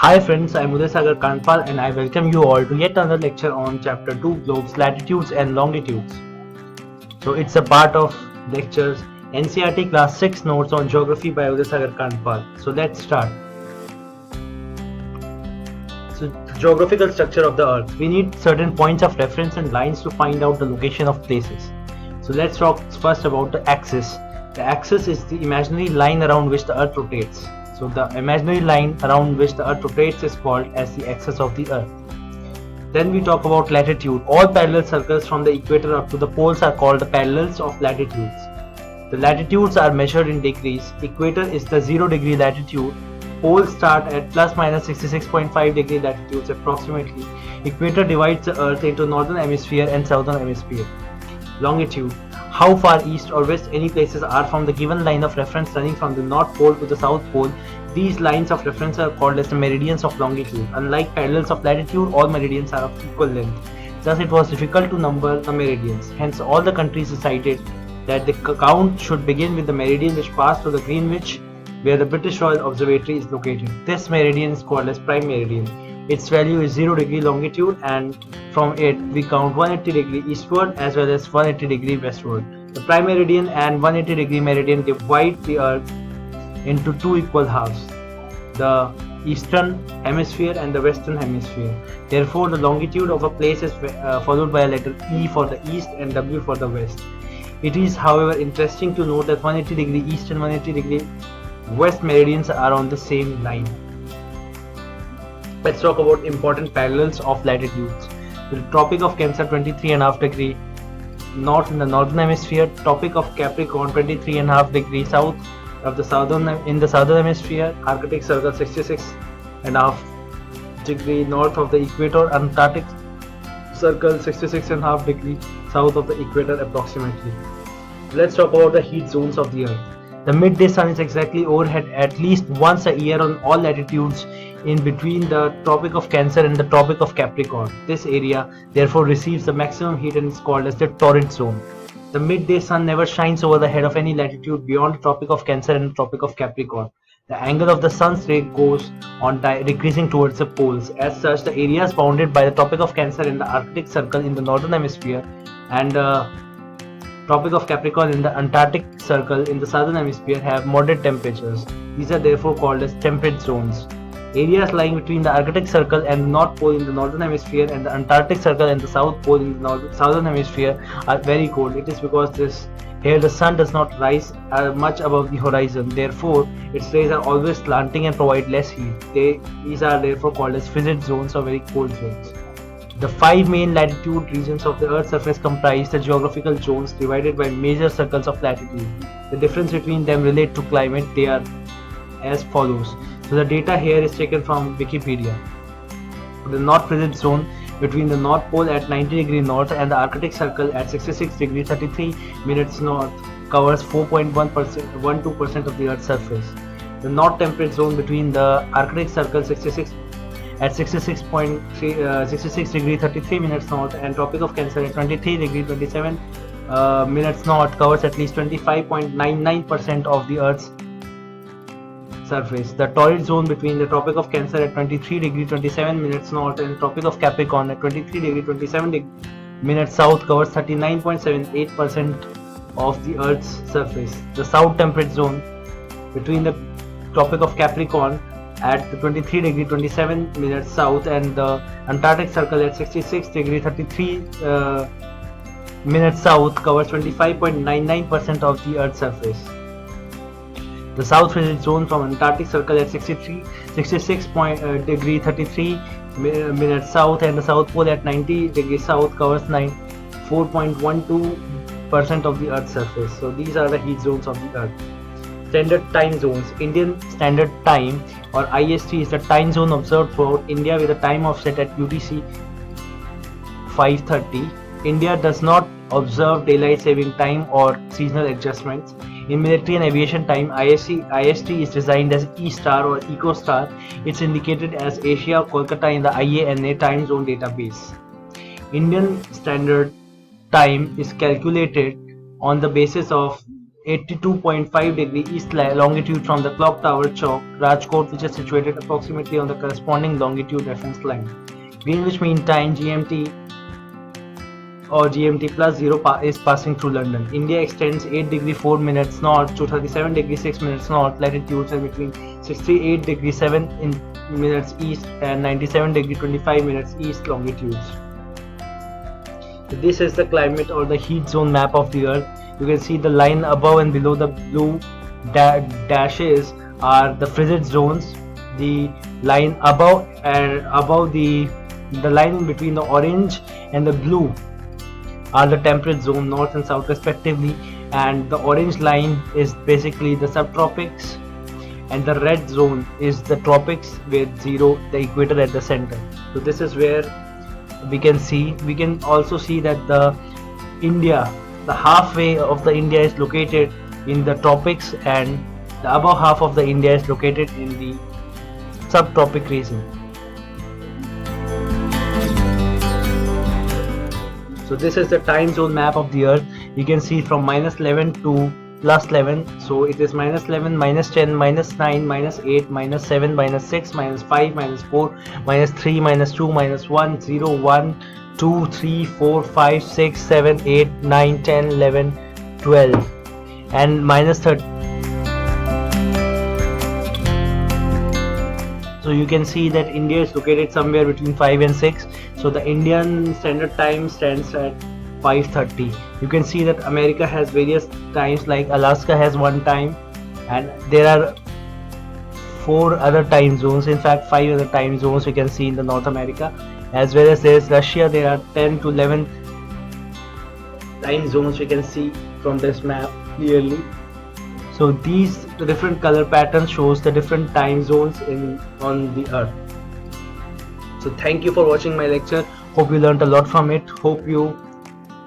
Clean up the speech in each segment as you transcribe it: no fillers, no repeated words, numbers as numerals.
Hi friends, I am Uday Sagar Kanpal and I welcome you all to yet another lecture on chapter 2 globes, latitudes and longitudes. So it's a part of lectures NCERT class 6 notes on geography by Uday Sagar Kanpal. So let's start. So geographical structure of the earth. We need certain points of reference and lines to find out the location of places. So let's talk first about the axis. The axis is the imaginary line around which the earth rotates. So the imaginary line around which the earth rotates is called as the axis of the earth. Then we talk about latitude. All parallel circles from the equator up to the poles are called the parallels of latitudes. The latitudes are measured in degrees. Equator is the 0 degree latitude. Poles start at plus minus 66.5 degree latitudes approximately. Equator divides the earth into northern hemisphere and southern hemisphere. Longitude. How far east or west any places are from the given line of reference running from the North Pole to the South Pole. These lines of reference are called as the meridians of longitude. Unlike parallels of latitude, all meridians are of equal length. Thus, it was difficult to number the meridians. Hence, all the countries decided that the count should begin with the meridian which passed through the Greenwich, where the British Royal Observatory is located. This meridian is called as prime meridian. Its value is 0 degree longitude, and from it we count 180 degree eastward as well as 180 degree westward. The prime meridian and 180 degree meridian divide the earth into two equal halves, the eastern hemisphere and the western hemisphere. Therefore, the longitude of a place is followed by a letter E for the east and W for the west. It is, however, interesting to note that 180 degree east and 180 degree west meridians are on the same line. Let's talk about important parallels of latitudes. The Tropic of Cancer 23.5 degree north in the northern hemisphere, Tropic of Capricorn 23.5 degree south of the southern hemisphere, Arctic Circle 66.5 degree north of the equator, Antarctic Circle 66.5 degree south of the equator approximately. Let's talk about the heat zones of the earth. The midday sun is exactly overhead at least once a year on all latitudes in between the Tropic of Cancer and the Tropic of Capricorn. This area therefore receives the maximum heat and is called as the torrid zone. The midday sun never shines over the head of any latitude beyond the Tropic of Cancer and the Tropic of Capricorn. The angle of the sun's ray goes on decreasing towards the poles. As such, the areas bounded by the Tropic of Cancer and the Arctic Circle in the northern hemisphere and the Tropic of Capricorn in the Antarctic Circle in the southern hemisphere have moderate temperatures. These are therefore called as temperate zones. Areas lying between the Arctic Circle and the North Pole in the northern hemisphere and the Antarctic Circle and the South Pole in the southern hemisphere are very cold. It is because here the sun does not rise much above the horizon. Therefore, its rays are always slanting and provide less heat. These are therefore called as frigid zones or very cold zones. The five main latitude regions of the Earth's surface comprise the geographical zones divided by major circles of latitude. The difference between them relate to climate. They are as follows. So the data here is taken from Wikipedia. The North Frigid Zone between the North Pole at 90 degree north and the Arctic Circle at 66 degree 33 minutes north covers 4.12% of the Earth's surface. The North Temperate Zone between the Arctic Circle at 66 degree 33 minutes north and Tropic of Cancer at 23 degree 27 minutes north covers at least 25.99% of the Earth's surface. The torrid zone between the Tropic of Cancer at 23 degree 27 minutes north and Tropic of Capricorn at 23 degree 27 minutes south covers 39.78% of the Earth's surface. The South Temperate Zone between the Tropic of Capricorn at 23 degree 27 minutes south and the Antarctic Circle at 66 degree 33 minutes south covers 25.99% of the Earth's surface. The South Frigid Zone from Antarctic Circle at 66 degree 33 minutes south and the South Pole at 90 degrees south covers 4.12% of the Earth's surface. So these are the heat zones of the Earth. Standard time zones. Indian Standard Time or IST is the time zone observed throughout India with a time offset at UTC 5:30. India does not observe daylight saving time or seasonal adjustments. In military and aviation time, IST is designed as E-star or Eco-star. It's indicated as Asia, Kolkata in the IANA time zone database. Indian Standard Time is calculated on the basis of 82.5 degree east longitude from the clock tower Chowk, Rajkot, which is situated approximately on the corresponding longitude reference line. Greenwich Mean Time (GMT) or GMT plus 0 is passing through London. India extends 8 degree 4 minutes north to 37 degree 6 minutes north latitudes and between 68 degree 7 minutes east and 97 degree 25 minutes east longitudes. This is the climate or the heat zone map of the earth. You can see the line above and below the blue dashes are the frigid zones. The line above and above the line in between the orange and the blue are the temperate zone, north and south respectively, and the orange line is basically the subtropics and the red zone is the tropics with zero, the equator at the center. So this is where we can also see that the halfway of the India is located in the tropics and the above half of the India is located in the subtropic region. So this is the time zone map of the earth. You can see from -11 to +11. So it is -11, -10, -9, -8, -7, -6, -5, -4, -3, -2, -1, 0, 1, 2, 3, 4, 5, 6, 7, 8, 9, 10, 11, 12 and -30. So you can see that India is located somewhere between 5 and 6. So the Indian Standard Time stands at 5:30. You can see that America has various times, like Alaska has one time, and there are 4 other time zones, in fact 5 other time zones you can see in the North America, as well as there is Russia. There are 10 to 11 time zones you can see from this map clearly. So these different color patterns shows the different time zones on the earth. So thank you for watching my lecture. Hope you learned a lot from it. Hope you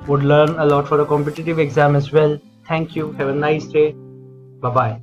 would learn a lot for a competitive exam as well. Thank you. Have a nice day. Bye bye.